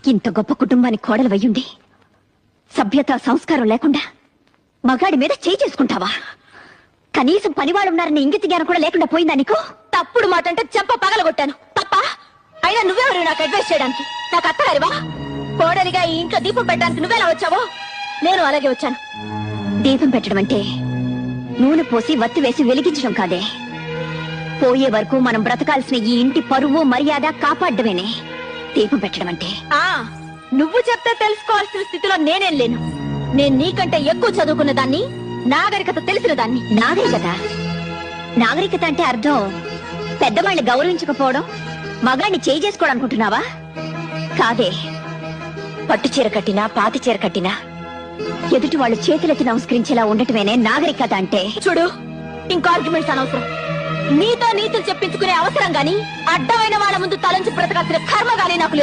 ఇంత గొప్ప కుటుంబానికి కోడలు వయ్యుండి సభ్యత సంస్కారం లేకుండా మగాడి మీద చేయి చేసుకుంటావా? కనీసం పనివాళ్ళున్నారని ఇంగిత జ్ఞానం కూడా లేకుండా పోయిందా నీకు? తప్పుడు మాట అంటే చెంప పగలగొట్టాను తప్ప. అయినా నువ్వెవరు నాకు అడ్వైస్ చేయడానికి? నాకు అత్తగారివా? కోడలిగా ఈ ఇంట్లో దీపం పెట్టడానికి నువ్వెలా వచ్చావో నేను అలాగే వచ్చాను. దీపం పెట్టడం అంటే నూనె పోసి వత్తి వేసి వెలిగించడం కాదే. పోయే వరకు మనం బ్రతకాల్సిన ఈ ఇంటి పరువు మర్యాద కాపాడమేనే దీపం పెట్టడం అంటే. నువ్వు చెప్తే తెలుసుకోవాల్సిన స్థితిలో నేనేం లేను. నేను నీకంటే ఎక్కువ చదువుకున్న దాన్ని, నాగరికత తెలిసిన దాన్ని. నాగరికత అంటే అర్థం పెద్దవాళ్ళని గౌరవించకపోవడం, మగాడిని చేయి చేసుకోవడం అనుకుంటున్నావా? కాదే. పట్టు చీర కట్టినా పాతి చీర కట్టినా ఎదుటి వాళ్ళు చేతులెత్తి నమస్కరించేలా ఉండటమేనే నాగరికత అంటే. చూడు, ఇంకో ఆర్గ్యుమెంట్స్ అనవసరం. నీతో నీతులు చెప్పించుకునే అవసరం గాని అడ్డమైన వాళ్ళ ముందు తలంచి బ్రతకాల్సిన కర్మ గానీ నాకు లేదు.